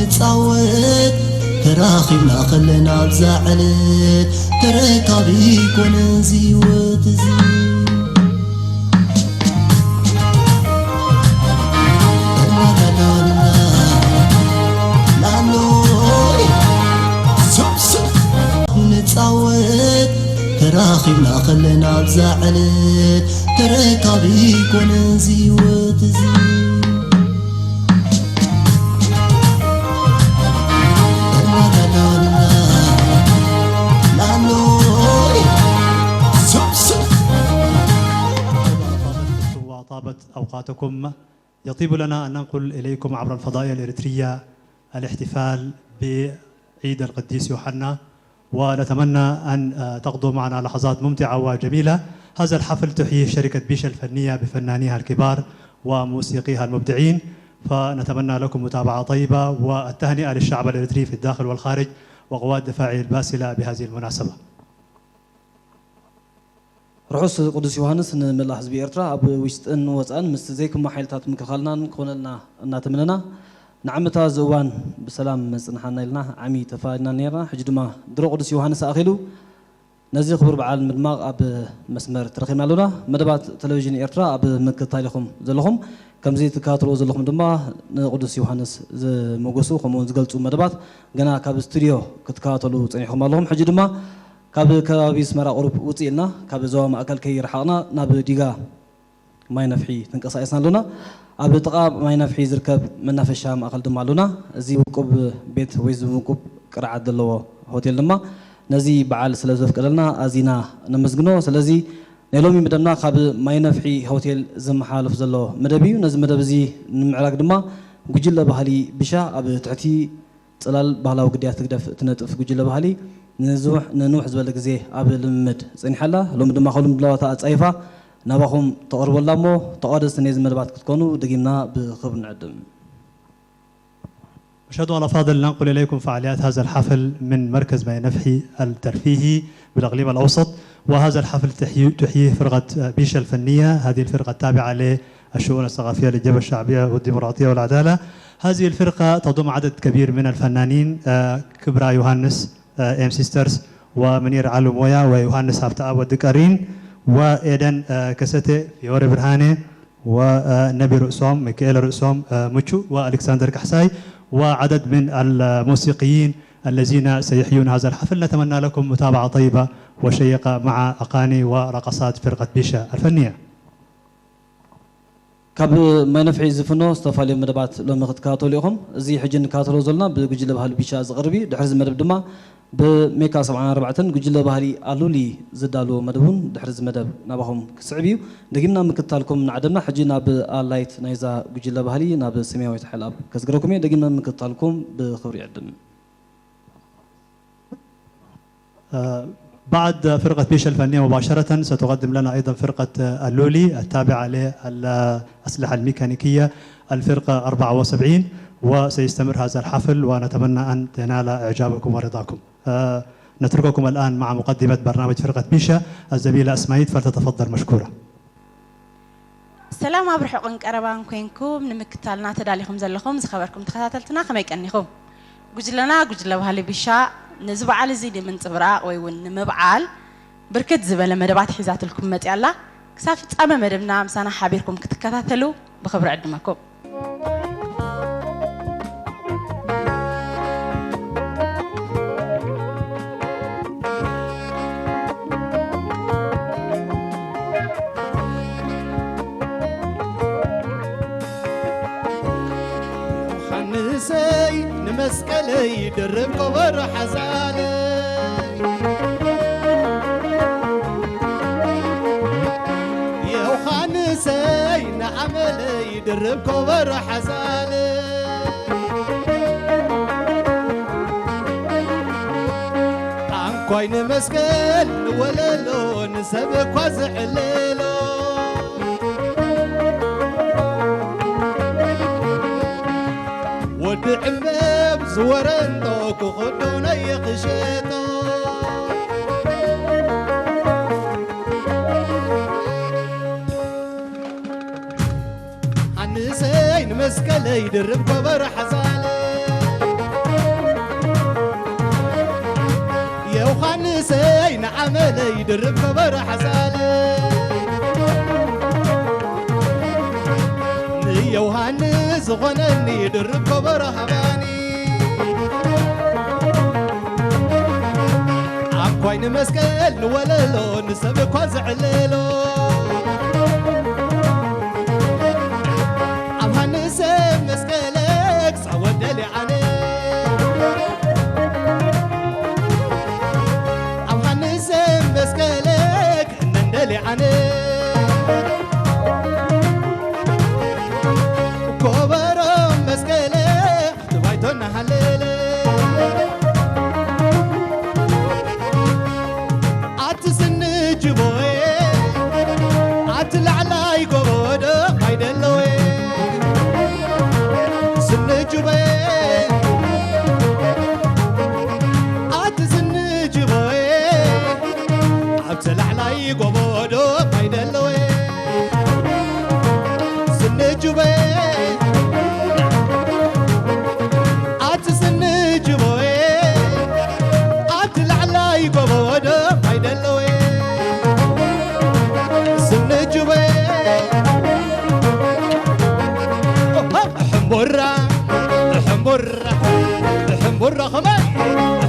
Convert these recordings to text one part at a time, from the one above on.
نتصاوت تراخبنا خلنا بزعلت تركابي كون زيوت زي نتصاوت تراخبنا خلنا بزعلت تركابي كون زيوت زي وطابت أوقاتكم. يطيب لنا أن ننقل إليكم عبر الفضائية الإريترية الاحتفال بعيد القديس يوحنا، ونتمنى أن تقضوا معنا لحظات ممتعة وجميلة. هذا الحفل تحييه شركة بيشا الفنية بفنانيها الكبار وموسيقيها المبدعين، فنتمنى لكم متابعة طيبة والتهنئة للشعب الإريتري في الداخل والخارج وقوات دفاعه الباسلة بهذه المناسبة. رئيس قدس يوحنس نملا حزب إرترا أب ويستن وزان مستزيكم حيلتات مكخلنا كوننا ناتمننا نعمتا زوان بسلام مسنحنا لنا عمي تفاعلنا نيرنا حجدما درو قدس يوحنس أخيلو نزي خبر بعال مدماغ أب مسمر ترخينا لنا مدبات تلفزيون إرترا أب مكتايلكم زلهم كم زي تكاترو زلهم دما قدس يوحنس موجسو خمون زقلتو مدبات جنا كاب استوديو كتكاتلو تنيحهم لهم حجدما كاب كابيس مرا أوروب وطيلنا كاب زوام أكل كي رحقنا ناب ديجا ما ينفحي تنقصايسنا لنا أب تقا ما ينفحي زركب من نفشام أكل دم لنا زي وكوب بيت ويز وكوب كرع دلوا هوتيل لما نزي بعال سلازف كلنا أزينا نمزجنو سلازي نلومي مدمنا كاب ما ينفحي هوتيل زم حالف زلوا مدبيو نز مدبزي نمعلاق دما جوجل بحالي بشا أب تعتي تلال بحلا وقديات تقدر تنتف جوجل بحالي نزوح ننوح زبالك زي قبل المد زين حلا لو مدما خلهم بلاوتا أتصيفا نباهم تقرب ولا مو تقارس نيز مدبات كتكونوا دقينا بخبر نعدم. مشاهدونا الأفاضل، ننقل إليكم فعاليات هذا الحفل من مركز ما ينفحي الترفيهي بالإقليم الأوسط، وهذا الحفل تحييه فرقة بيشا الفنية. هذه الفرقة التابعة للشؤون الثقافية للجبهة الشعبية والديمقراطية والعدالة. هذه الفرقة تضم عدد كبير من الفنانين، كبرى يوهانس ام سيسترز ومنير علومويا ويوهانس هافتاب والدكارين وإيدن كستي فيوري برهاني ونبي رؤسوم ميكائيل رؤسوم موتشو والكسندر كحساي وعدد من الموسيقيين الذين سيحيون هذا الحفل. نتمنى لكم متابعة طيبة وشيقة مع أغاني ورقصات فرقة بيشا الفنية. كاب ما ينفعي زفنو استفالي مدبات لو مخد كاتوليهم زي حجن كاتولو زلنا بجل بهال بيشا زغربي دحرز مدب دما بميكا 74 جل بهالي قالولي زدالو مدبون دحرز مدب نابهم كسعبيو دقيمنا مكتالكم نعدمنا حجينا باللايت نايزا جل بهالي ناب سمياوي تحلاب كسقركم دقيمنا مكتالكم بخبري عدم. بعد فرقة بيشا الفنية مباشرة ستقدم لنا أيضا فرقة اللولي التابعة للأسلحة الميكانيكية الفرقة 74، وسيستمر هذا الحفل ونتمنى أن تنال إعجابكم ورضاكم. نترككم الآن مع مقدمة برنامج فرقة بيشا الزميلة أسماعيل، فلتتفضل مشكورة. السلام عليكم قربان كوينكم نمكتالنا تداليكم زلكم زخبركم تخاتلتنا خميك أنيكم جوجلنا جوجل بهالي بيشا نزبع على زيد من صبراء ويون مبعال بركت زبالة مدبات حيزات لكم متيالا كسافت أما مدبنا مسانا حابيركم كتكاتلو بخبر عدمكم. حنسي نمسكلي درب كبر حزاني يا حنسي نعملي درب كبر حزاني عن كوين مسكل ولا لون سبك وزعليلو ودعمب زورندوك وخدونا يخشيتو حنسين مسكلي درب كبر حزالي يدرب كبر حسالي يوهانس غنني يدرب كبر هباني عقوين مسكل وللو نسبك وزعللو عمهانس مسكلك صعود لي عني عمهانس مسكلك نندلي عني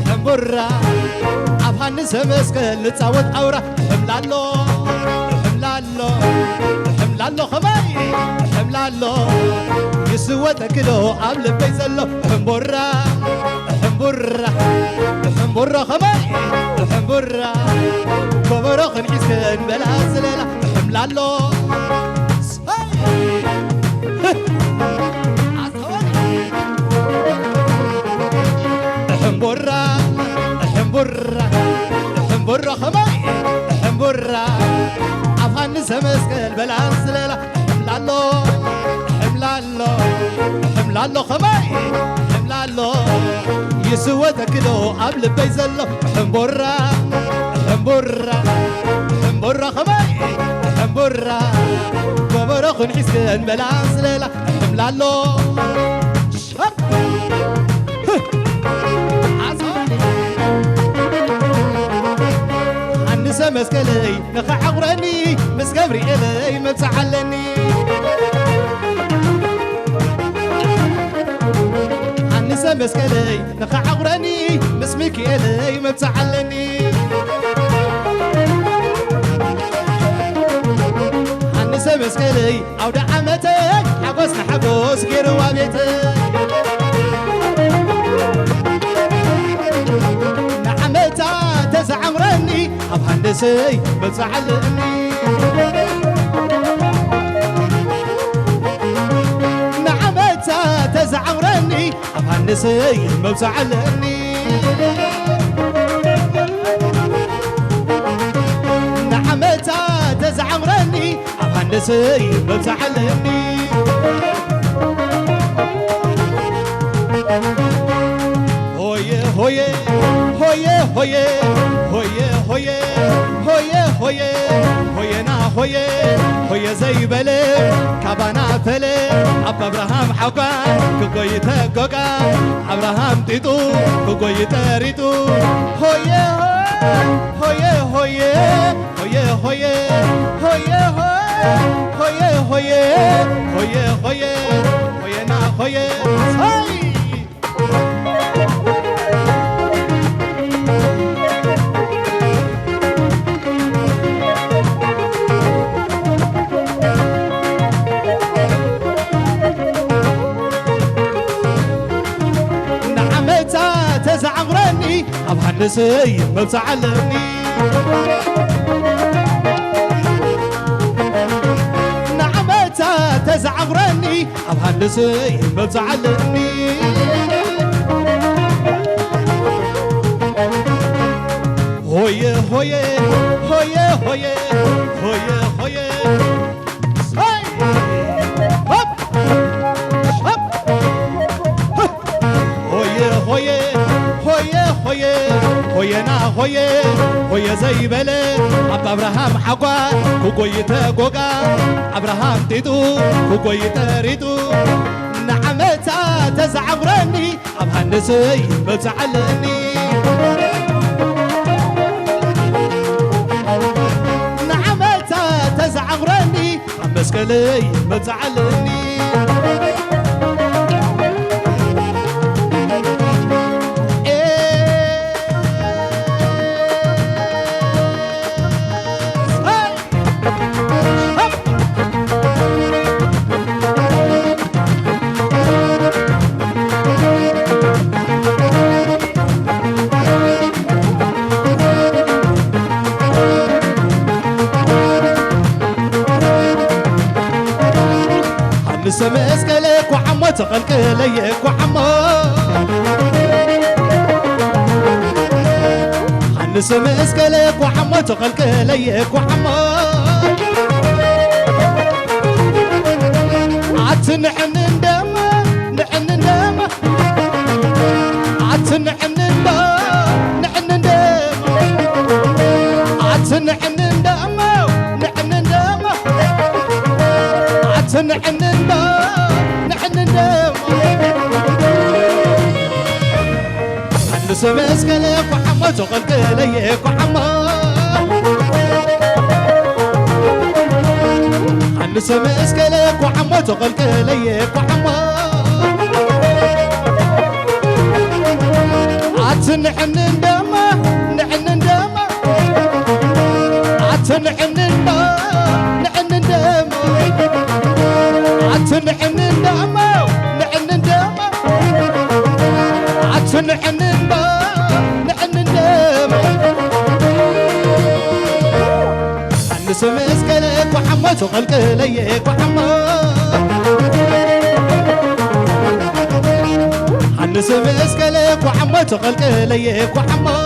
حمبرة عبهانس مسكل تصوت أورا حملالو حملالو حملالو خماي حملالو يسوى تكلو قبل بيزلو حمبرة حمبرة حمبرة خماي حمبرة كبرو خنحسن بلا زلالة حملالو حمبرة حمبرة حمبرة خماي حمبرة عفانس مسكل بلانس ليلة حملالو حملالو حملالو خماي حملالو يسوى تكلو قبل بيزلو حمبرة حمبرة حمبرة خماي حمبرة كبرو خنحسن بلانس ليلة حملالو حنسة مسكلي نخا عقراني مسكبري إلي متعلني حنسة مسكلي نخا عقراني مسمك إلي متعلني حنسة مسكلي عود عمتك حقوسنا حقوس غير وابيتك تزعمرني أبهندسي بتزعلني نعمتها تزعمرني أبهندسي بتزعلني نعمتها تزعمرني أبهندسي بتزعلني هويه هويه هويه هويه هويه هويه هويه هويه هويه نا هويه هويه زي بلي كابانا فلي أب أبراهام حقا كوكويتا كوكا أبراهام تيتو كوكويتا ريتو هويه هويه هويه هويه هويه هويه هويه هويه هويه هويه هويه نا هويه تزعمرني أبهندسي متعلمني نعمتها تزعمرني أبهندسي متعلمني هويه هويه هويه هويه هويه هويه هويه نا هويه هويه زي بلي أب أبراهام حقا كوكويتا كوكا أبراهام تيتو كوكويتا ريتو نعمتها تزعمرني أبهندسي بتعلني مسكلي متعلني مسكلك وعمو تقلقليك وعمو حنس مسكلك وعمو تقلقليك وعمو عتنحن ندم نحن ندم عتنحن ندم نحن ندم عتنحن ندم نحن ندم عتنحن ندم حنس مسكلك وحمو تقلقليك وحمو حنس مسكلك وحمو تقلقليك وحمو عتنحن ندم نحن ندم عتنحن ندم نحن ندم عتنحن ندم نحن ندم عتنحن ندم نحن ندم حنس مسكلك وحمو تقلقليك وحمو حنس مسكلك وحمو تقلقليك وحمو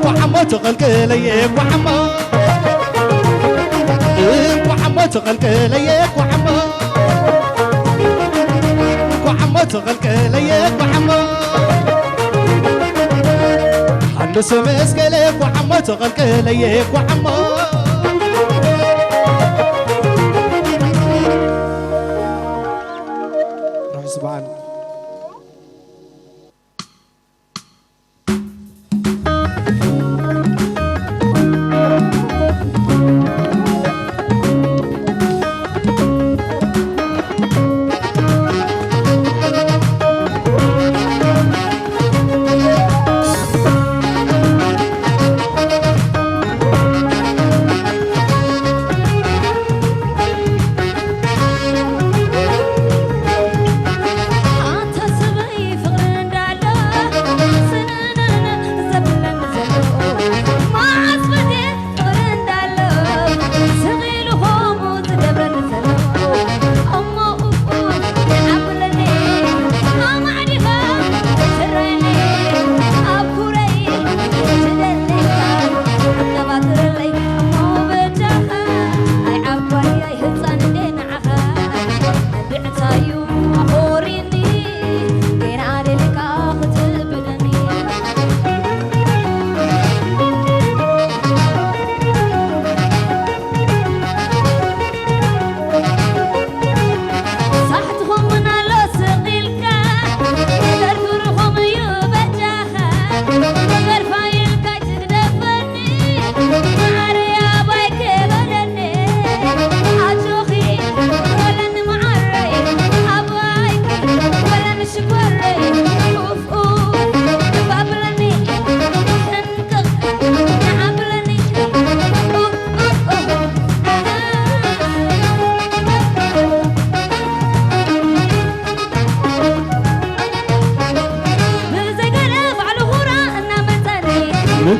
وحمو تقلقليك وحمو وحمو تقلقليك وحمو وحمو تقلقليك وحمو حنس مسكلك وحمو تقلقليك وحمو روح سبحان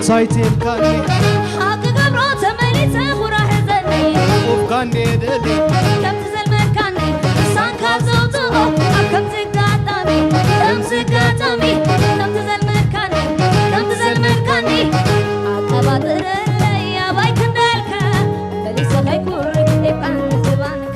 سايتين كاني حق قبرو تمليته وراح زني وكاني دلي كم تزلمر كاني سان كازوتو كم تقاطمي كم تقاطمي كم تزلمر كاني كم تزلمر كاني عقبات يا باي كندلك بلي سخي كورك يبقى نتبانك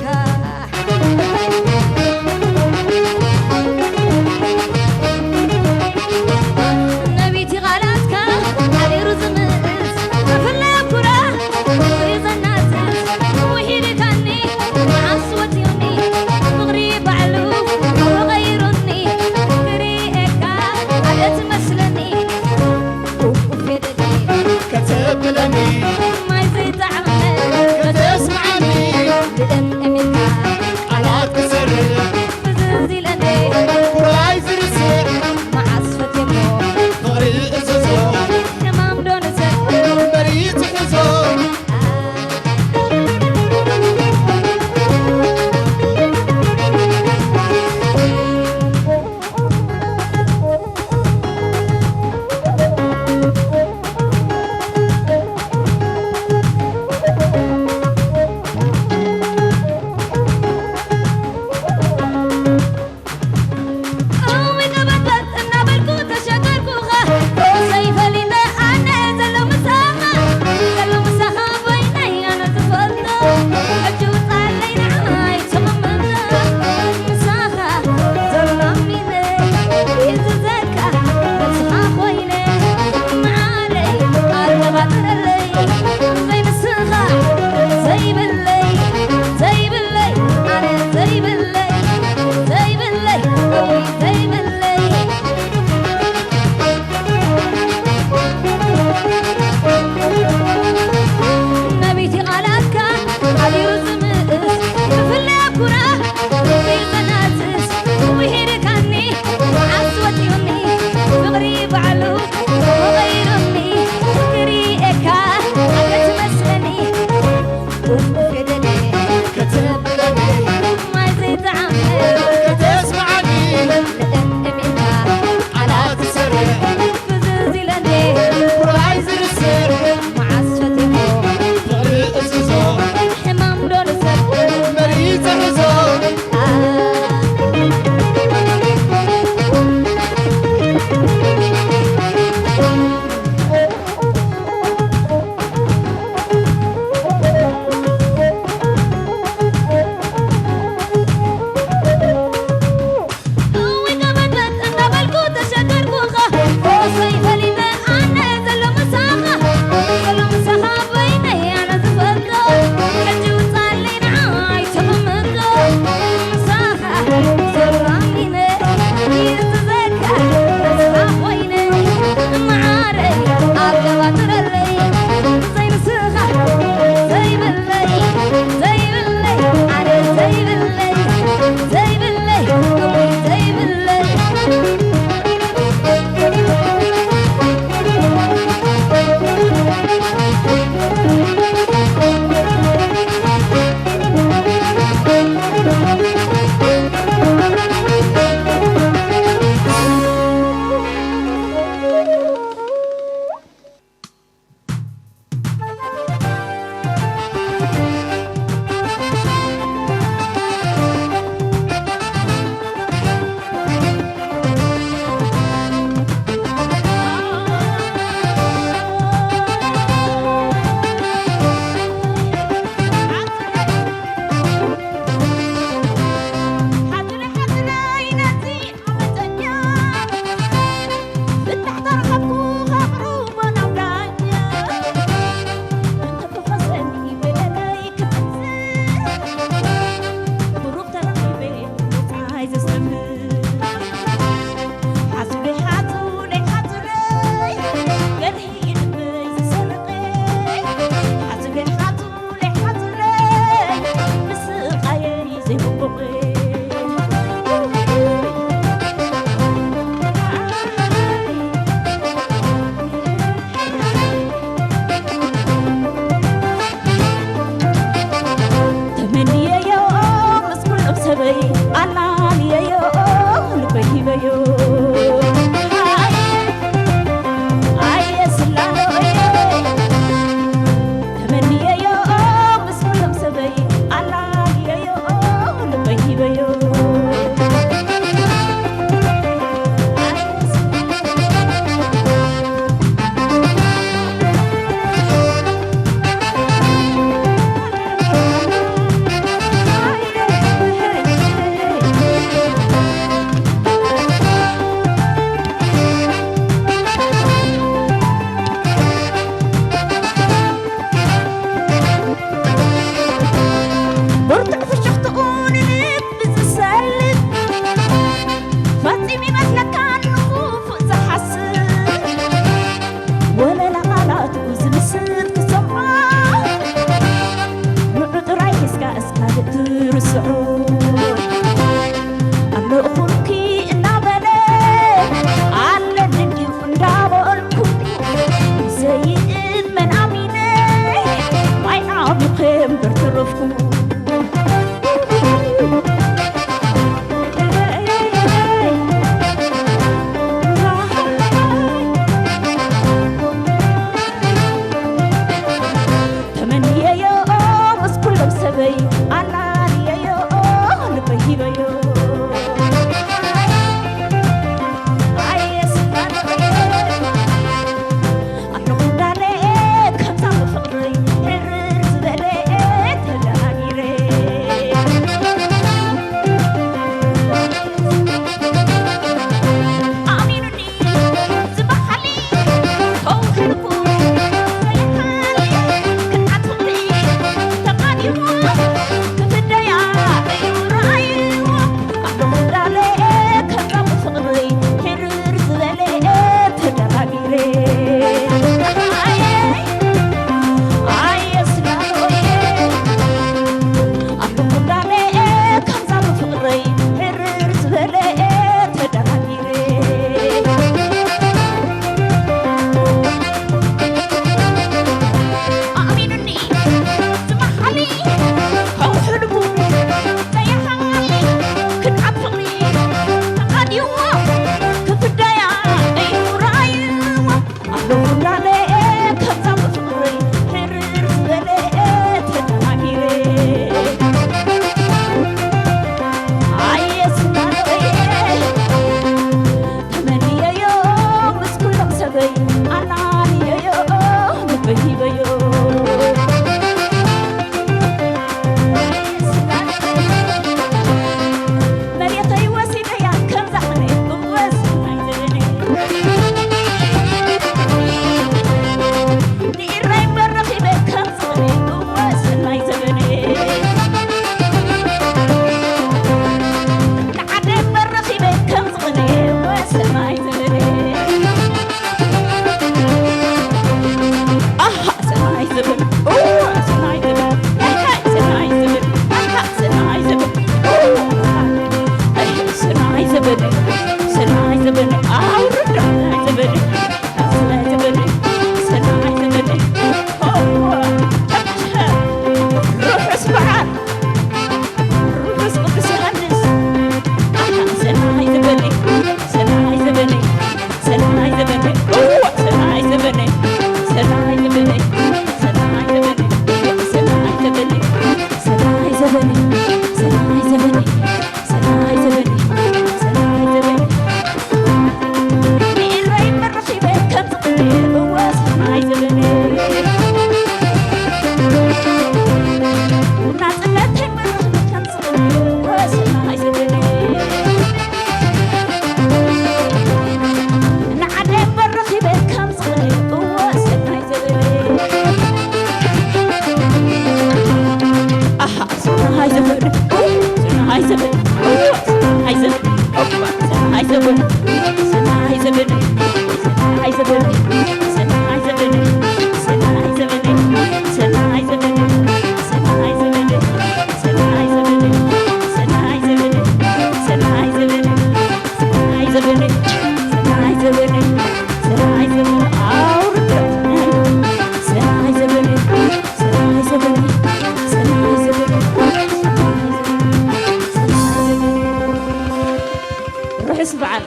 دس بعل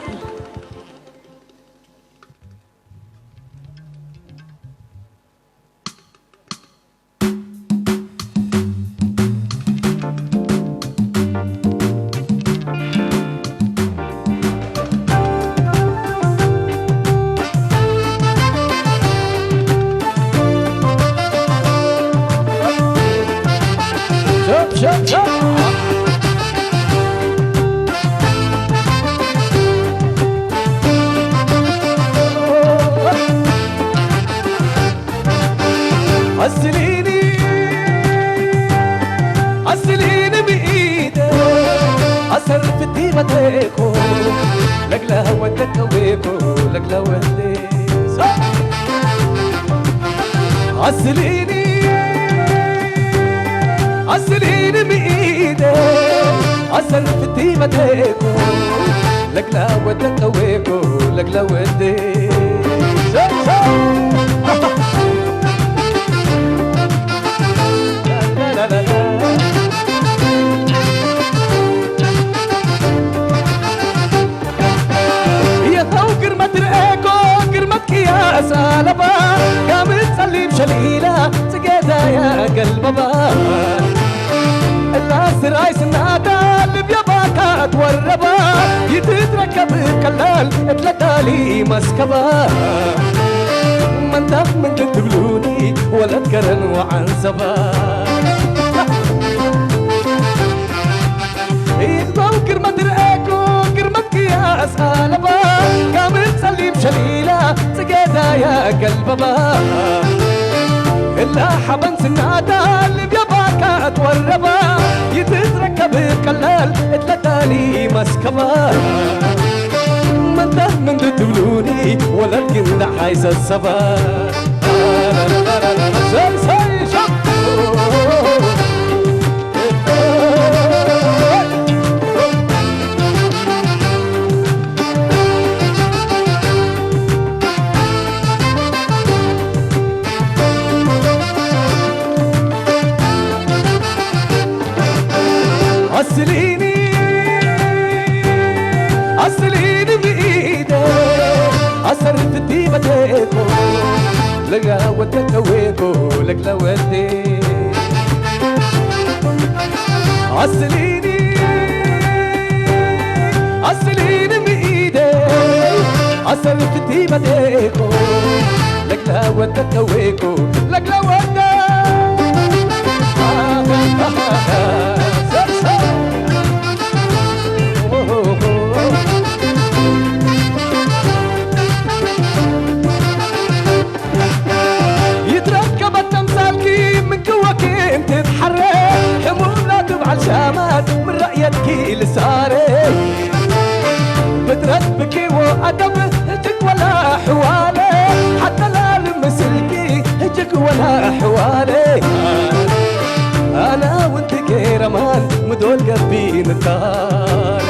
عسليني بإيدك أسر في الديمتيكو لك لا ودك ويكو لك لا ودك عسليني بإيدك أسر في الديمتيكو لك لا ودك ويكو لك لا ودك يا سالبا قامت تصلي بشليلة سقيتها يا قلبها الناس رايس النادا اللي بيباكا توربا يتتركب كلال اتلتالي مسكبا ما انت من تقبلوني ولا تكرن وعنسبا يخضو كرمة رأيكو كرمتك يا سالبا قامت تصلي بشليلة سقيتها يا قلبها إلا حبن سنادا اللي بيباكا توربا يتتركب كلال اتلتالي مسكبا ما انت من تقبلوني ولا تكن حايس السبا عسليني بإيدك أسر في الديمتيكو لك لا ودك ويكو لك لا ودك عسليني بإيدك أسر في الديمتيكو لك لا ودك ويكو لك لا ودك يتركب التمثال كيف من كواكب تتحرك هموم لا تبع الشامات من رأيك لساري بتربكي وأدب هجك ولا حوالي حتى لا لمسلكي هجك ولا حوالي أنا وانت كيرمان مدول قلبي نتاري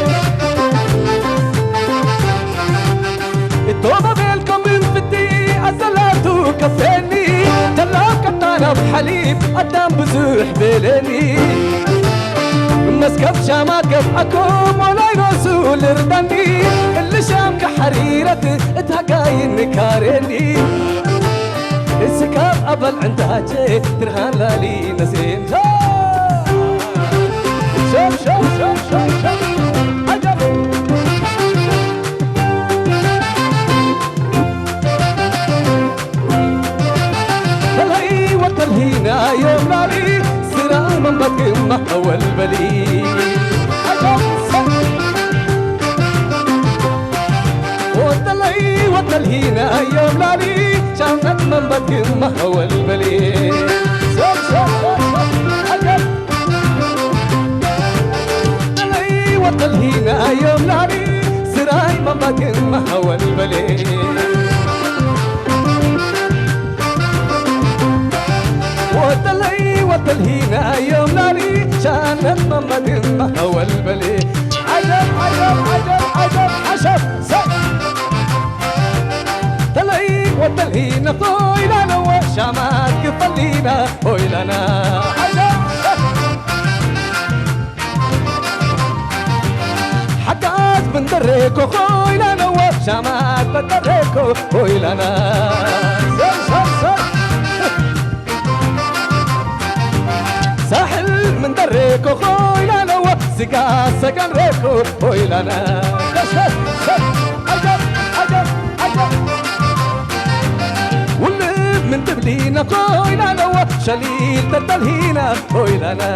التوبة بينكم من فتي أزلاتو كفيني جلاك الطانا بحليب قدام بزوح بليني مسكف شامات قفعكم ولا ينسوا لردني اللي شام كحريرة اتهقاين كاريني السكاب قبل عندها ترهان لالي نسيم شوف عجب تلاقي وتلهينا يوم لالي سرا من بكم أول بلي وتلاقي وتلهينا يوم لالي شامت من بكم أول بلي عجب تلاقي وتلهينا يوم لالي سراي من بكم أول بلي وتلهينا يوم لالي شانت ممدن أول بلي عجب تلاقي وتلهينا طويلنا وشامات كفلينا طويلنا عجب حكاز من دريكو خويلانا وشامات من دريكو خويلانا ساحل من دريكو خويلانا وسقا سقا ريكو خويلانا عجب عجب عجب واللي من تبلينا خويلانا وشليل تدلهينا خويلانا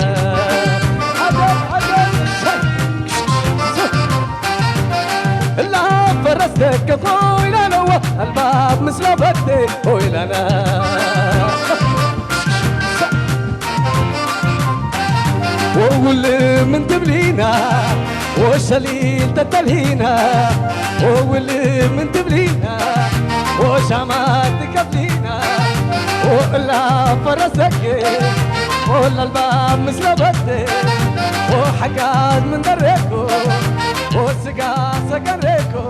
عجب عجب لا فرستك خويلانا الباب مثل بدي خويلانا واللي من تبلينا والشليل تتلهينا واللي من تبلينا وشامات تكفلينا ولا فرسك ولا الباب مثل بدي وحكات من دريكو وسقا سكريكو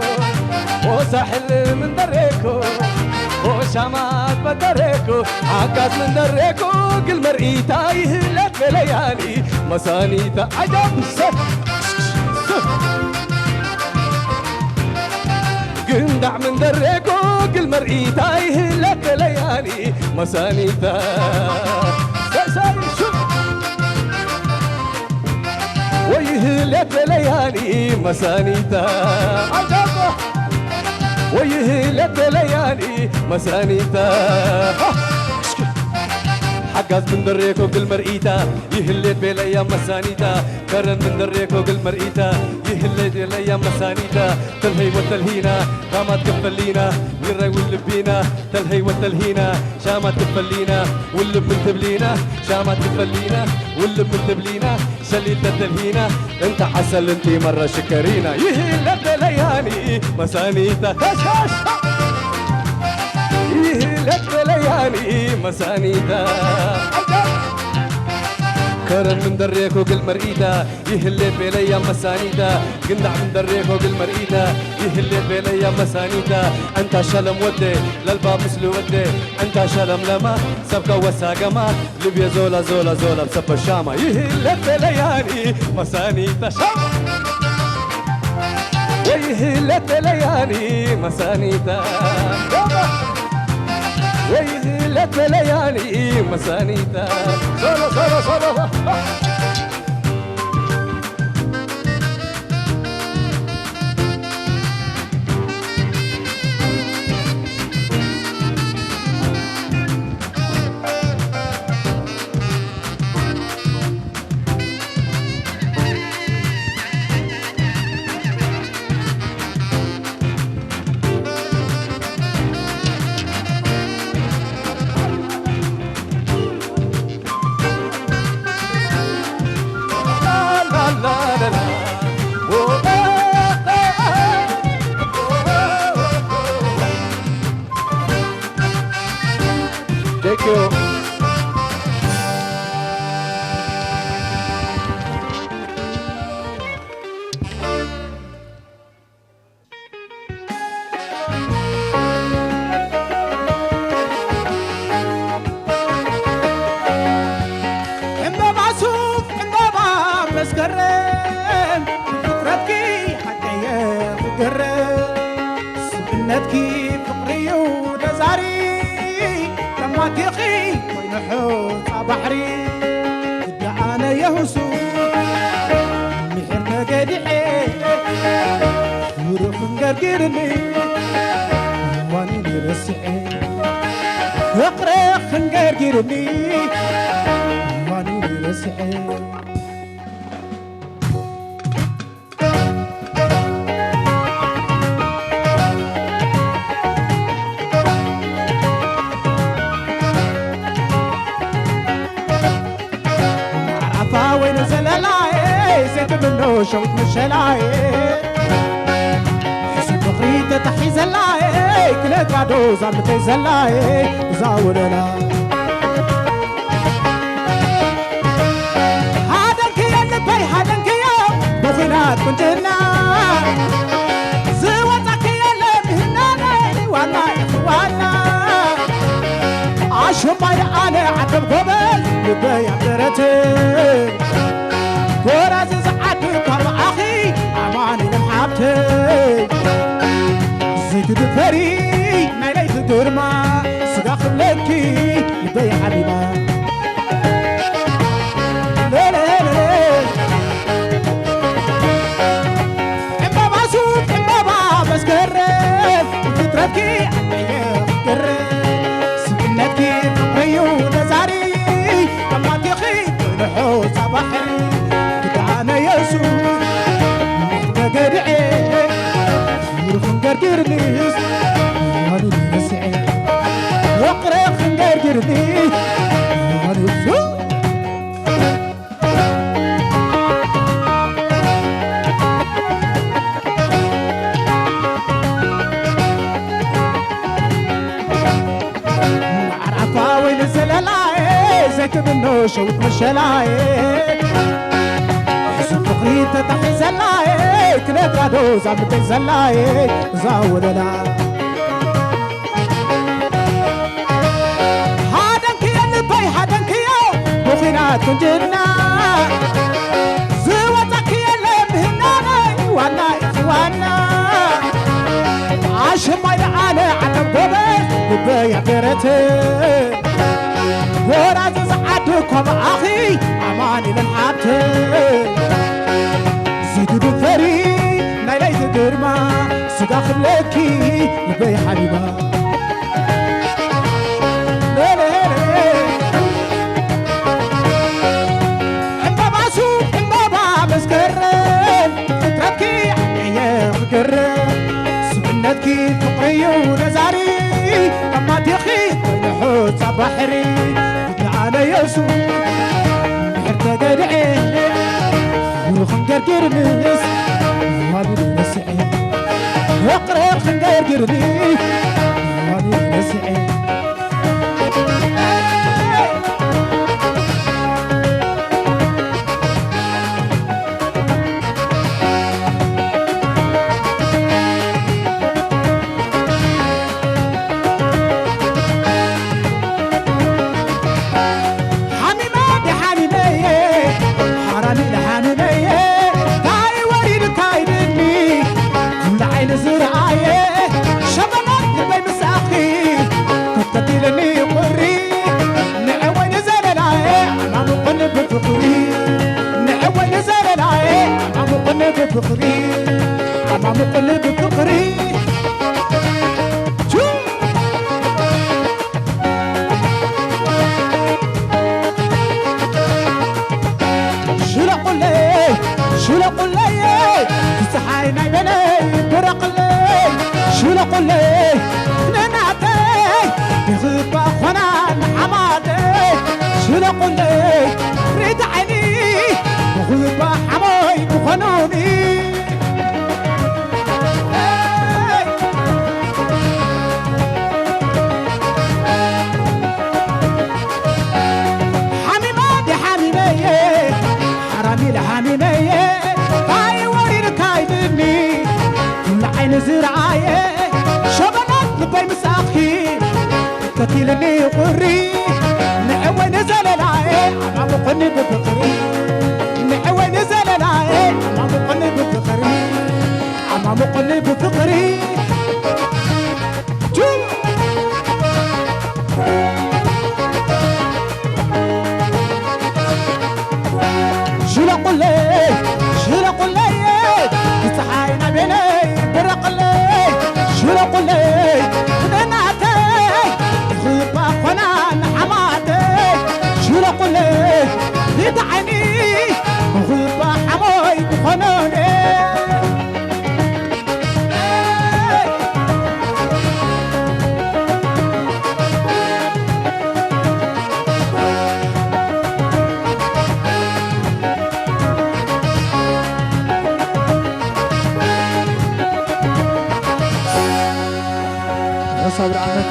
وساحل من دريكو وشامات بدريكو عكاز من دريكو كل مرئيتا يهلك بليالي مسانيتا عجب قندع من دريكو كل مرئيتا يهلك بليالي مسانيتا ويهلك بليالي مسانيتا عجب ويهلك ليالي مسانيتا حقاز من دريكو كل مرئيتا يهلت بليا مسانيتا كرن من دريكو كل مرئيتا يهلت بليا مسانيتا تلهي والتلهينا قامت تفلينا ويري واللبينا تلهي والتلهينا شامت تفلينا واللب من تبلينا شامت تفلينا واللب من تبلينا شليل تلهينا انت عسل انتي مرة شكرينا يهلت ليالي مسانيتا يهلك ليالي مسانيتا كرن من دريكو قل مرئيتا يهلت بليا مسانيتا قندع من دريكو قل مرئيتا يهلت بليا مسانيتا انت شلم ودي للباب مثل ودي انت شلم لما سبقا وساقما لبيا زولا زولا زولا بسب الشامة يهلت بليالي مسانيتا ويهلت ليالي مسانيتا ويهلت ليالي مسانيتا صلو صلو صلو شوت مشلاي حسن بخريت تحي زلاي كلك عدو زعمتي زلاي زاولنا هادنك يا نبي هادنك يا بخينات كنتنا زواتك يا لمهناني وانا اخوانا عاشو باي انا عتب قبل يبي عبرتي ورازي زعدك أخي أماني نمحب حبتي زيت دفري ما ليت درما صداق لكي لبي حبيبة لا لا لا إما باسوق إما بابس كرف وتتركي عمي كرف سكنتكي فقريو نزاري كما تخي نحو صباحي كدعانا يسوع قرعي يرخن قرقرنيس هاني نسعي وقرا خنقر قرني هاني سو عرفا وين الزلالاي زيت منو شوت مشلاي سفقري تتحي زلاي كنت غادو زعمتي زلاي زاولنا هادنك يا نبي هادنك يا بخينات كنجنا زوتك يا لمهناني وانا اخوانا عاشم ما يعاني على الضبط ببيع بيرتي وراد زعدكم اخي اماني للحاتي زيت دفري لا ليت درما صداق لكي لبي حبيبة لا لا لا إما باسوق إما بابس كرم تتركي عمي كرم سبنتكي تقري ونزاري لما تخي نحوت صباحري تعالى يسوع حتى قدعي خنقر قرنيس هاني نسعي وقرا خنقر قرني هاني نسعي بفقري أمام قلب بفقري شو لقول لي شو لقول لي تسحاينا بني برق لي شو لقول لي ننعتي يغيب أخوانا حمادي شو لقول لي ريد عيني يغيب حماي بخنوني حميماتي حميمية حرامي لحميمية هاي وريد كايدني كل عين زرعاية شبنات لبي مساخي كتيلني قري نعوي نزل العين أمام قني بفقري نعوي نزل العين أمام قني بفقري أمام قني بفقري شو لقول لي شو لقول لي تسحاينا بيني برق لي شو لقول لي ننعتي يغيب أخوانا حماتي شو لقول لي يدعني يغيب حماي بخنوني صبر عنك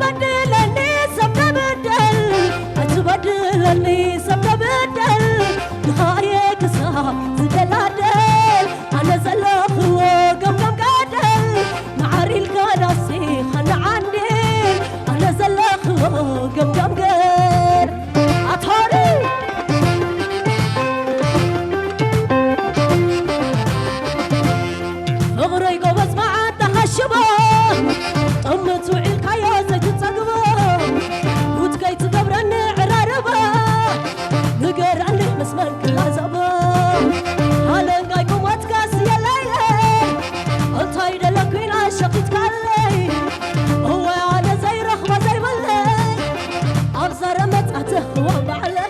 أتبدلني سبتبدل أتبدلني سبتبدل نهاية كسا زدلادل أنا زلخ وقم قم قادل معاري القناصي خلنا عندي أنا زلخ وقم قم قادل أطهري أغري قوز معاد تخشبه طمت وعيل كايا زيت تصقبه وتكي تقبرني عراربه نقر عني مسمن كلا زبه هالن قايكم واتكاس يلي الطايد لكوين عشقت كالي هو أنا زي رخبة زي بلي أبصر متعته وبعلي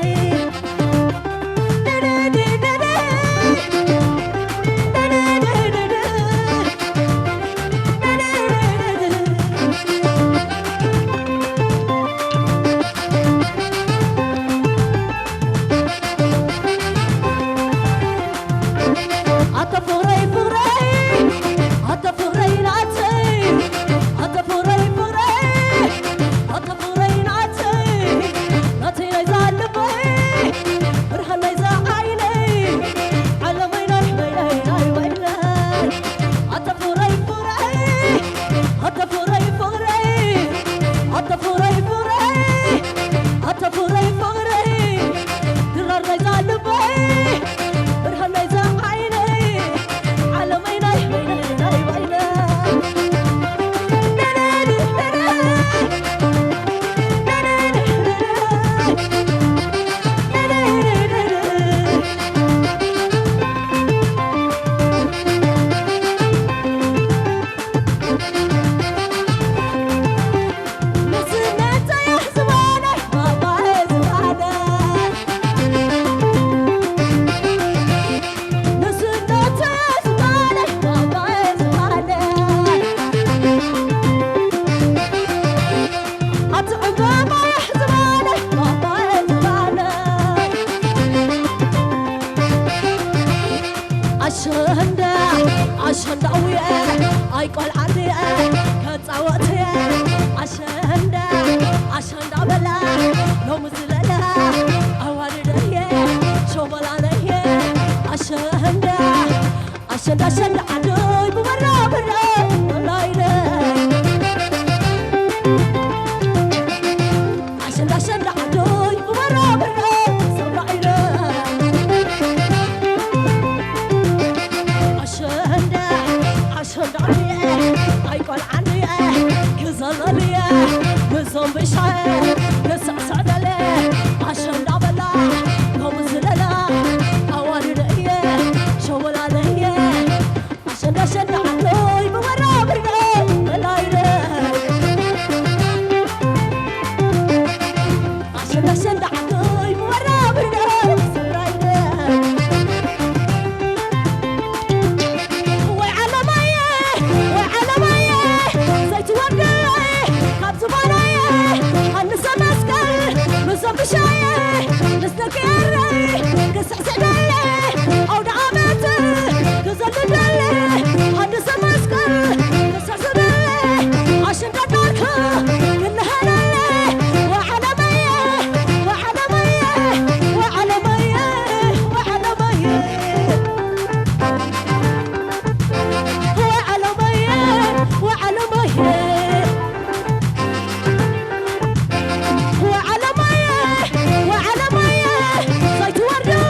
عشان دعوية أيقول عندي كتصوتي عشان دعبلا لو مزللا أوالدي شوبل علي عشان عدوي بمرة والله عشان عدوي بمرة عشان دعوية أيقول عني كزلالي نزوم بشعر نسع سعدالي عشان دعبلا لو مزللا أوالدي شوال علي عشان عدوي بمرة عشان عدوي بمرة بشاي نستكيري كسع سدلي أو دعامتي كزل دلي هندس مسكر كسع سدلي عشان تدارك كلها للي وعلى مية وعلى مية وعلى مية وعلى مية وعلى مية وعلى مية وعلى مية زيت وردي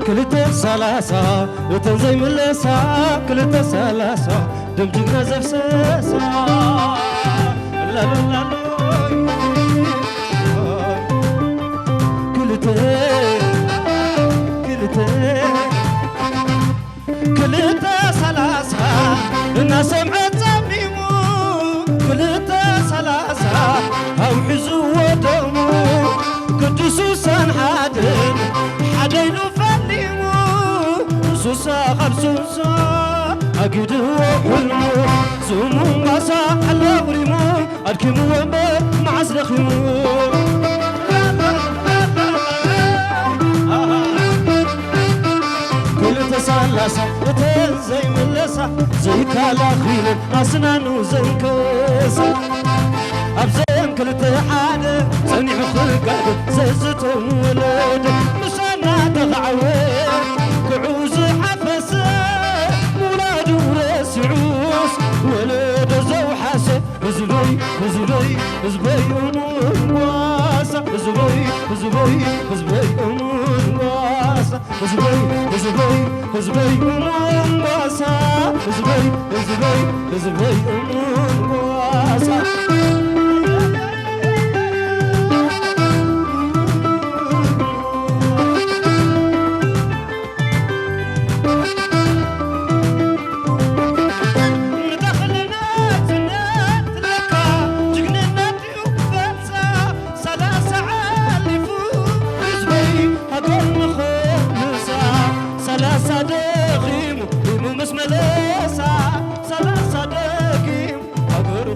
كلتا سلاسة وتنزي ملسا كلتا سلاسة دمجنا زفساسة لا لا لا كلتا سلاسة الناس سمعت زميمو كلتا سلاسة أو حزو ودمو قدسو سان حدين فليمو سوسا خمسوسا أقدو وحلمو زومو ماسا حلا وريمو أركمو ومبر مع زرخيمو كلتا سلاسة وتنزي ملسا زي كالا خيل أسنانو زي كوسا أبزين كلتا حادة صنيع خلقات زيزتهم ولد مشانا تغعوين كعوز حفسة ولاد ورس عوس ولد زوحاسة زبي زبي زبي أمور واسة زبي زبي زبي أمور واسة زبي زبي زبي أمور واسة زبي زبي زبي أمور واسة سلاسة دقيم أقر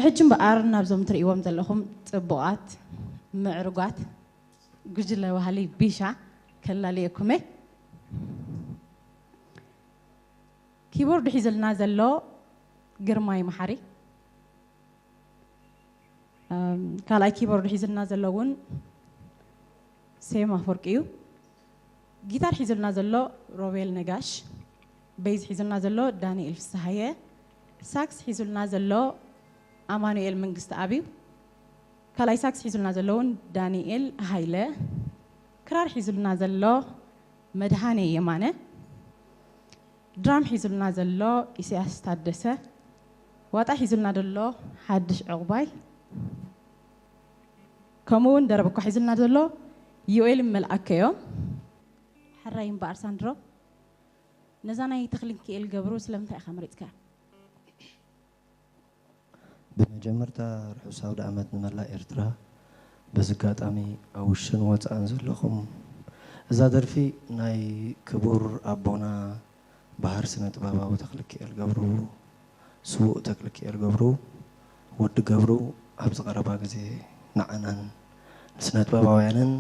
ሕጅም በኣር ናብዞም ትርእይዎም ዘለኹም ጽቡቓት ምዕሩጋት ጉጅለ ባህሊ ቢሻ ከላልየኩም እየ ኪቦርድ ሒዝልና ዘሎ ግርማይ መሓሪ ካልኣይ ኪቦርድ ሒዝልና ዘሎ እውን ሴም ኣፈወርቂ እዩ ጊታር ሒዝልና ዘሎ ሮቤል ነጋሽ ቤዝ ሒዝልና ዘሎ ዳንኤል ፍስሃየ ሳክስ ሒዝልና ዘሎ ኣማኑኤል መንግስቲ ኣብዩ ካልኣይ ሳክስ ሒዝልና ዘሎ እውን ዳንኤል ሃይለ ክራር ሒዝልና ዘሎ መድሃኔ የማነ ድራም ሒዝልና ዘሎ ኢሳያስ ታደሰ ዋጣ ሒዝልና ዘሎ ሓድሽ ዕቑባይ ከምኡውን ደረበ እኳ ሒዝልና ዘሎ ዩኤል መልኣከ እዮም ሓራይ እምበኣር ሳንድሮ ነዛ ናይ ተኽሊን ክኤል ገብሩ ስለምንታይ ኢኻ መሪፅካ ብመጀመርታ ርሑስ ኣውደ ዓመት ንመላእ ኤርትራ በዚ ኣጋጣሚ ኣብ ውሽን ወፃእን ዘለኹም እዛ ደርፊ ናይ ክቡር ኣቦና ባህር ስነ ጥበባዊ ተክለ ክኤል ገብሩ ስውእ ተክለ ክኤል ገብሩ ወዲ ገብሩ ኣብ ዝቐረባ ግዜ ንዓናን ስነ ጥበባውያንን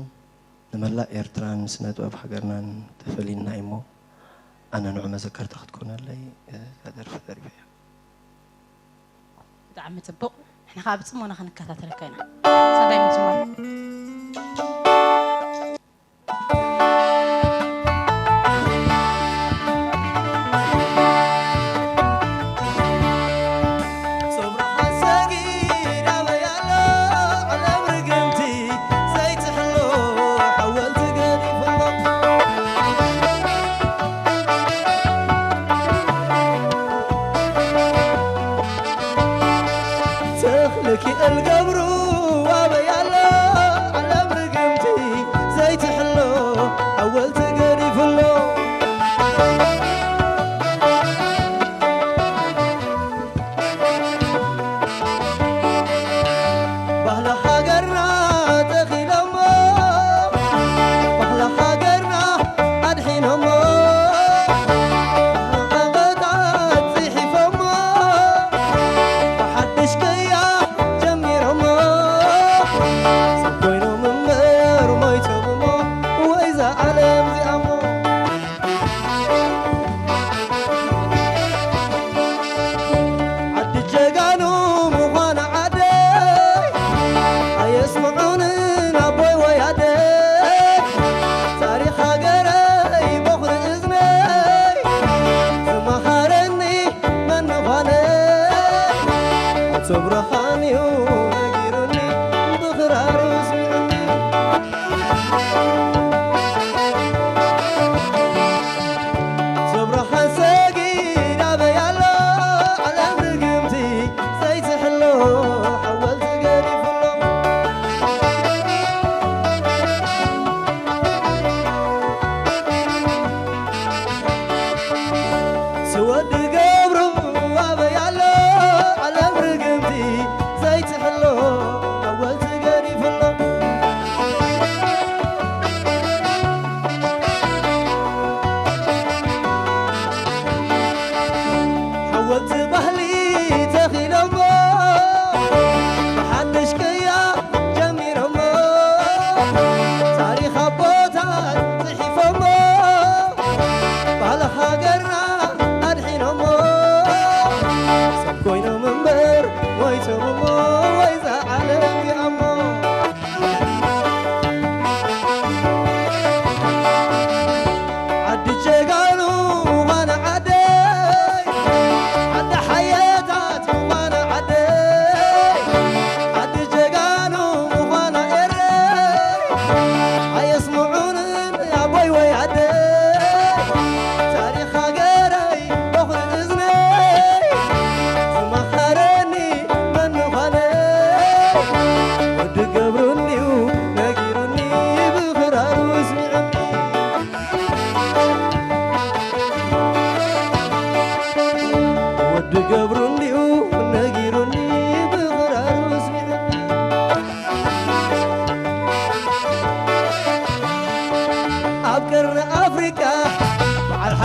ንመላእ ኤርትራን ስነ ጥበብ ሃገርናን ተፈሊልና እሞ ኣነ ንዑ መዘከርታ ክትኮነለይ ደርፊ ደሪፈ እያ ብጣዕሚ ፅቡቕ ንሕና ከዓ ብፅሞና ክንከታተለካ ኢና ሰዳይ ምፅማር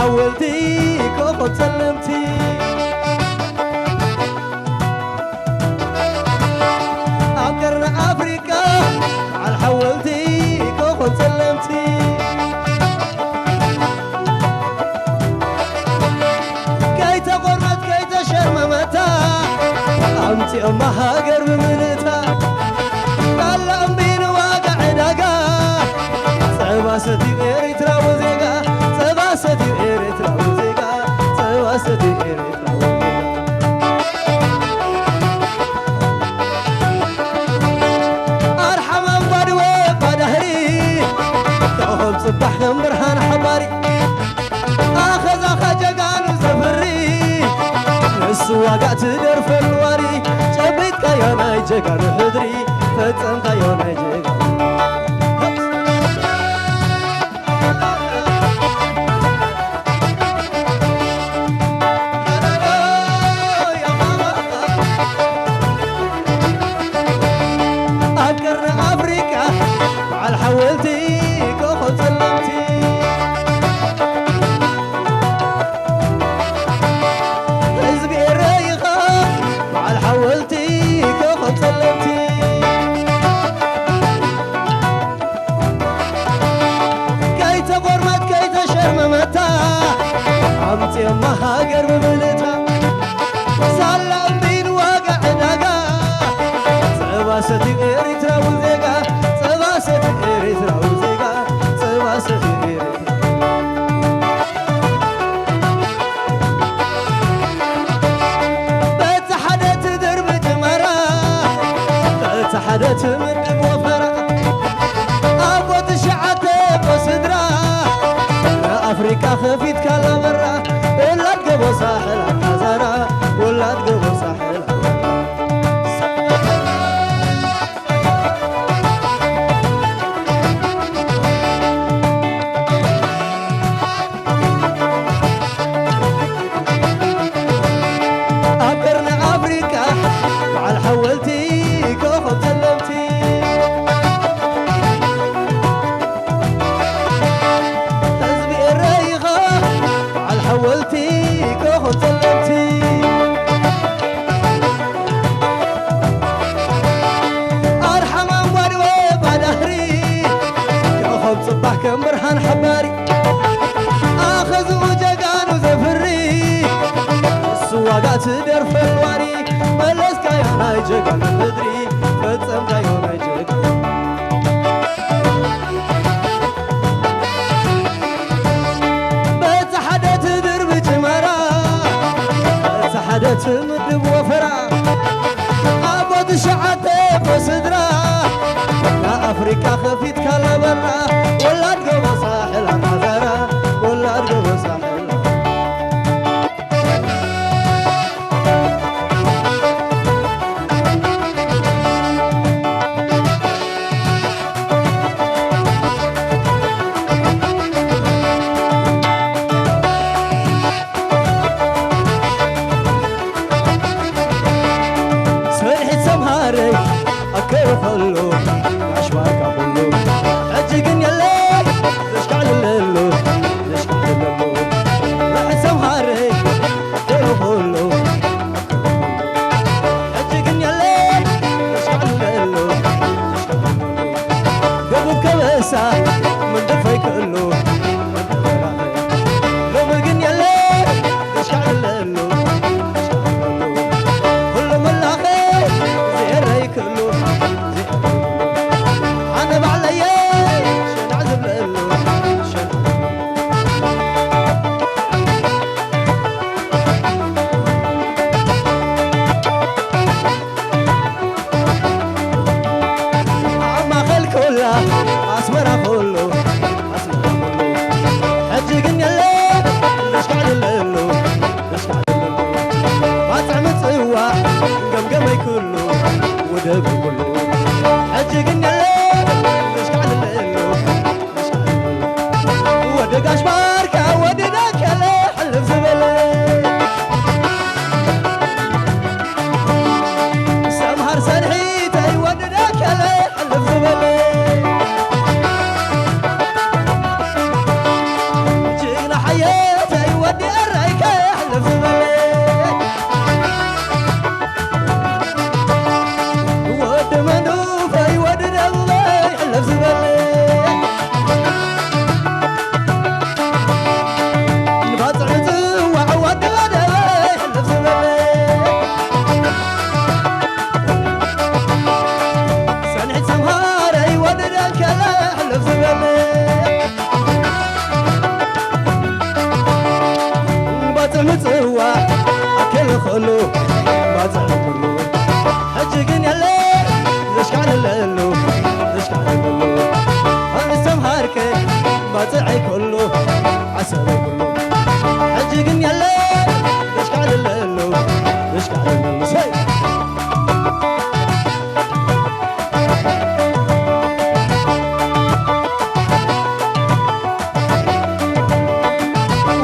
حولتي كوكو سلمتي أمتي أما هاجر بمنتا قال أمين واقع دقا سباستي إريترا وزيقا سباستي إريترا وزيقا سباستي إريترا وزيقا أرحم أمبادوي بدهري تأخذ صبح برهان حباري أخذ جقان زفري السواقات درف الواري جبيت كياناي جقان هدري فتن كياناي جقان أكرنا أفريقيا مع الحولتي كوخذ سلمتي حزبي الرايخة مع الحولتي كوخذ سلمتي كي تغرمت كي تشرممتا عمتي أما هاجر بملتا سلم بين واقع دقا سباستي إريترا وزيقا سباستي إريترا وزيقا سباستي إريترا بتحدت درب جمرا بتحدت من وفرا أبو تشعت بصدرا أفريقيا خفيت كلا برا ولا تقبو ساحل حزرا ولا تقبو ساحل أبرنا أفريقيا مع الحولتي كوخذ سلمتي حزبي الرايغة مع الحولتي كوخذ سلمتي أرحم أموالي وبدهري كوخذ صباح كم برهان حباري أخذ وجقان وزفري السواقات درف الواري ملس كياناي جقان هدري فتم كياناي جقان بتحدت درب جمرا بتحدت مدب وفرا أبو تشعت بصدرا لا أفريقيا خفيت كلا برا ولا تقوم ساحل حزرا ولا تقوم ساحل سرحت سمهاري أكير فلو عشواك أقولو أجيقن يلي تشكع لللو تشكع لللو رحت سمهاري أكير فلو أجيقن يلي تشكع لللو قبل كبسة من دفاي كله لو ملقن يلي تشكع لللو كل من لاخي زي كله أنا بعلي شن عزب له عما خل كله أسمر كله أسمر كله أجيقن يلي نشكع له نشكع له ما تعمل سوا قمقمي كله ودبي كله أجيقن يلي نشكع له ودقاش باركة ودناك يلي حلف زبلي سمهر سنحيتي ودناك يلي حلف زبلي جينا حياتي ودي أريك حلف زبلي ود منوفي ود دمي حلف زبلي نبطع زوع ود دمي حلف زبلي زوا أكل خلو ما تعملو حجقن يلا زشكال اللو زشكال اللو أنا سمهارك ما تعي كله عسل كله حجقن يلا زشكال اللو زشكال اللو سي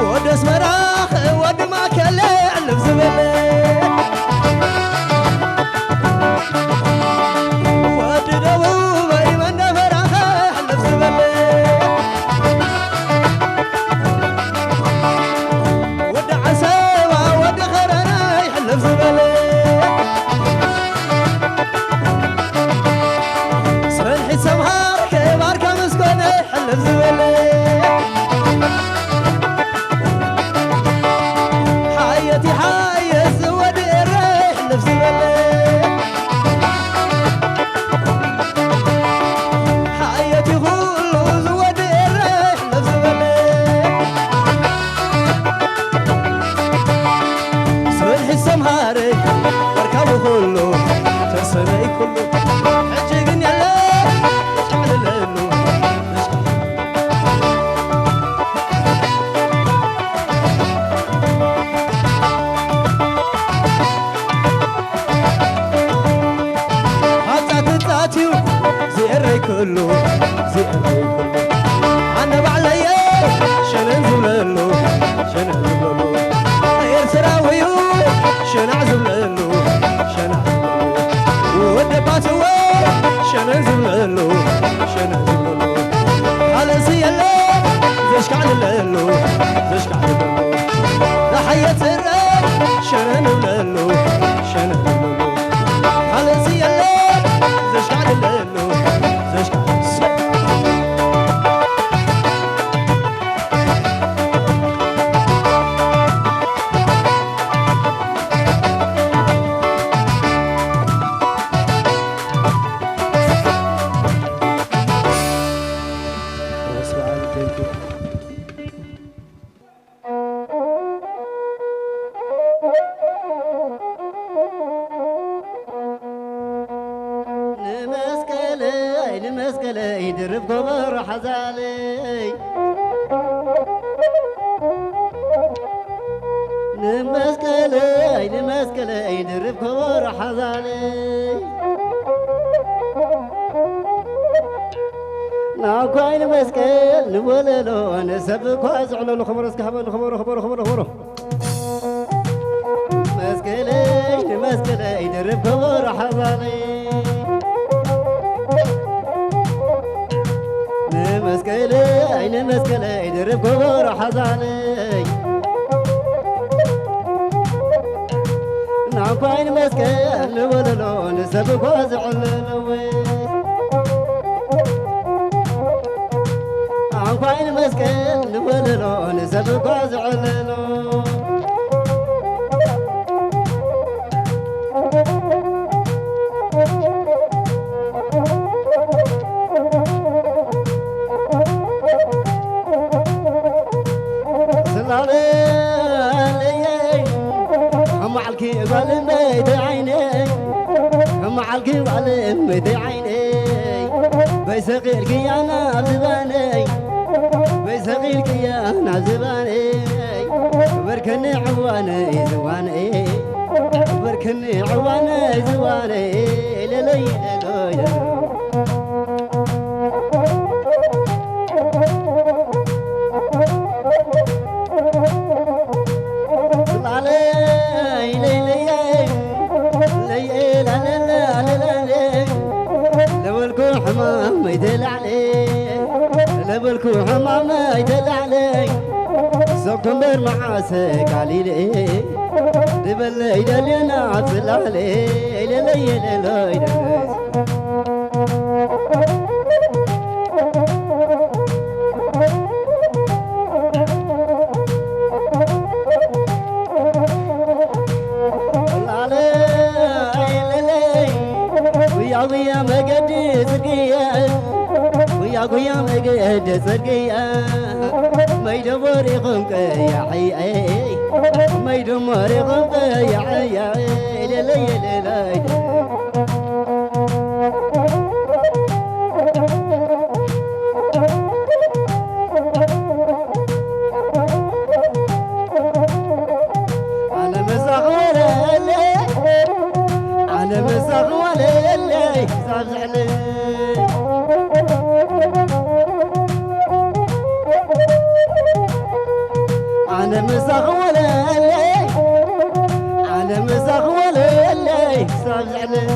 ودس مراخ ود ما كله علف زبله يدرب كبر حزالي نمسكلي يدرب كبر حزالي ناكوين مسكل نوللو نسبك وازعلو الخبر اسكحبو الخبر مسكلي يدرب كبر حزالي نمسكلي يدرب كبر حزالي ناكوين مسكل نوللو نسبك وازعلو عقاين مسكن نوللو نسبك وازعللو سلالي هم عالكي قال ميت عيني هم عالكي قال ميت عيني بيسقير كي انا زباني بيسقير كي انا زباني بركني عواني زواني بركني عواني زواني للي للي حمام يدل عليه لبلكو حمام يدل عليه سوكم برمعاسك عليلي دبل يدلنا عطل عليه للي للي ويا مقدي سقيا ويا قويا قويا مقد صدقيا ما يدوري خمك يا حي ما يدمري خمك يا حي لا لا لا لا أنا مسخ ولا لي أنا مسخ ولا لي صغلي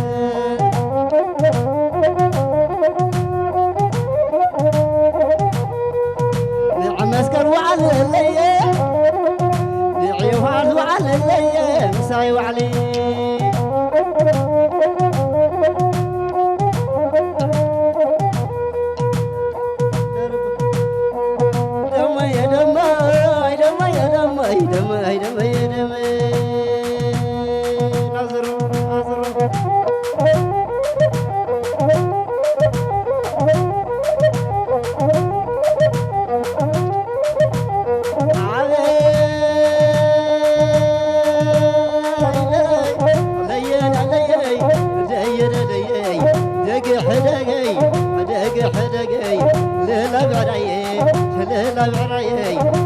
نعم مسكر وعلى لي نعيوها وعلى لي مساي وعلي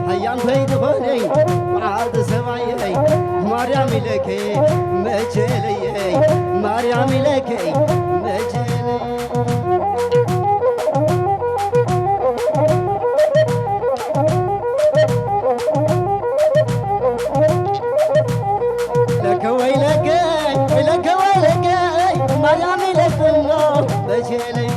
هيام فيد خوني وعاد سمايي مريم لك مجلي مريم لك مجلي لك ويلك لك ويلك مريم لك مجلي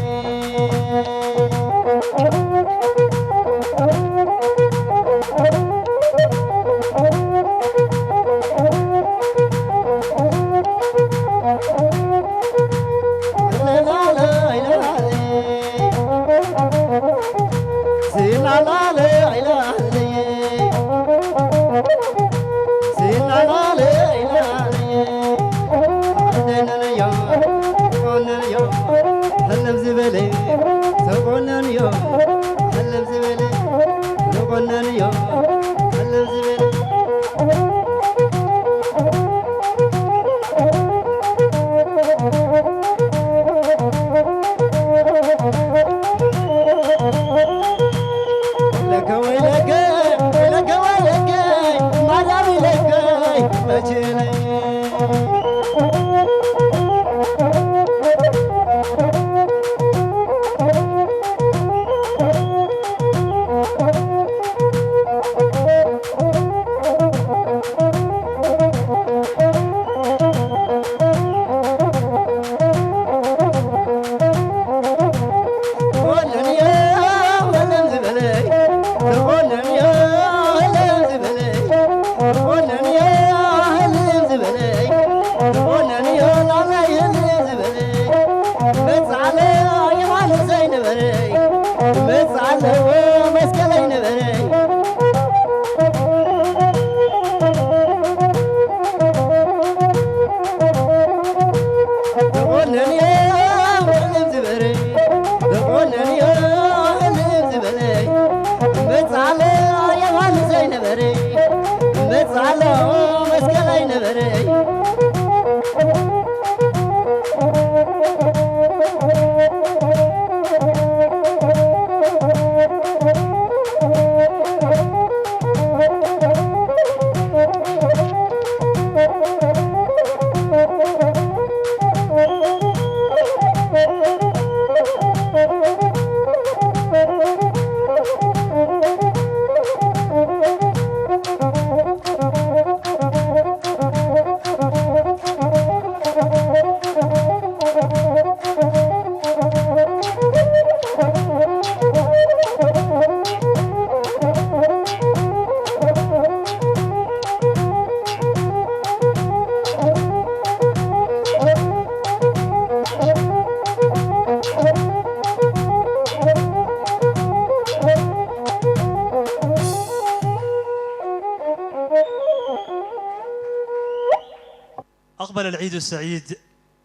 أقبل العيد السعيد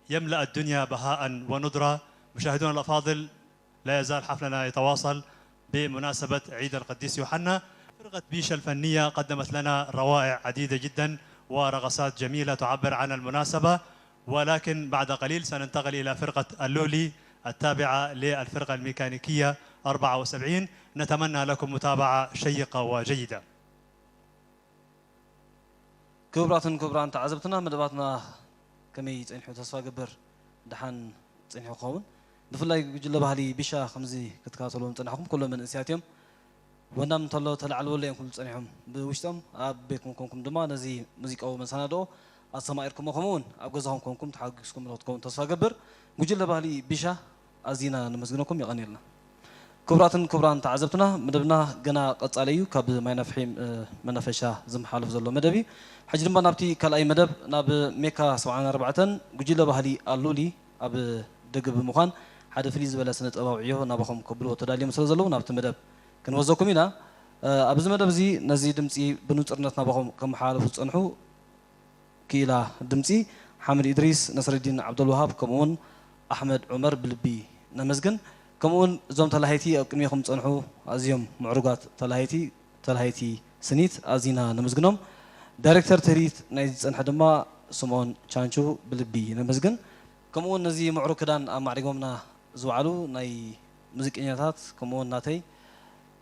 يملأ الدنيا بهاء وندرة. مشاهدونا الأفاضل، لا يزال حفلنا يتواصل بمناسبة عيد القديس يوحنا. فرقة بيشا الفنية قدمت لنا روائع عديدة جدا ورقصات جميلة تعبر عن المناسبة، ولكن بعد قليل سننتقل إلى فرقة اللولي التابعة للفرقة الميكانيكية 74. نتمنى لكم متابعة شيقة وجيدة. كبران تعزبتنا مدباتنا كمي تصنحو تسفى قبر دحان تصنحو قوون بفلاي جل بهالي بيشا خمزي كتكاتلون تصنحكم كلهم من انسياتهم ونام طلو تلعل ولا يكون تصنحهم بوشتم بكم كونكم دما نزي موسيقى او مساندو السمايركم وخمون ابغزهم كونكم تحققكم لوتكم تسفى قبر جل بهالي بيشا ازينا نمسجنكم يغني لنا. كبران تعزبتنا مدبنا جنا قصاليو كاب ما نفحي منافشا زم حالف زلو مدبي حجر ما نبتي كلاي مدب ناب ميكا 74 جل بهالي اللولي اب دغب مخان حدا فليز ولا سنه طباعيو نابخم كبلو تدالي مسل زلو نابت مدب كنوزكم هنا ابز مدب زي نزي دمصي بنصرنت نابخم كم حالف صنحو كيلا دمصي حامد ادريس نصر الدين عبد الوهاب كمون احمد عمر بلبي نمزجن كمون زوم تلاهيتي قدميكم صنحو ازيوم معروقات تلاهيتي سنيت ازينا نمزجنهم دايركتور تريت ناي صنح دما سمون چانچو بلبي نمزجن كمون نزي معروق كدان معرقومنا زوعلو ناي موزيقينياتات كمون ناتي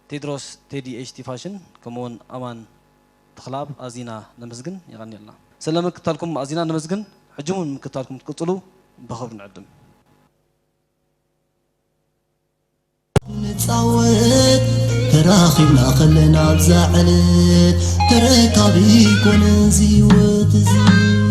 تيدروس تيدي اتش تي فاشن كمون امان تخلاب ازينا نمزجن يغني لنا سلامك تالكم ازينا نمزجن حجمون مكتالكم تقصلوا بخبر نعدم نتصوت تراخبنا خلنا بزعلت تركابي كون زيوت زي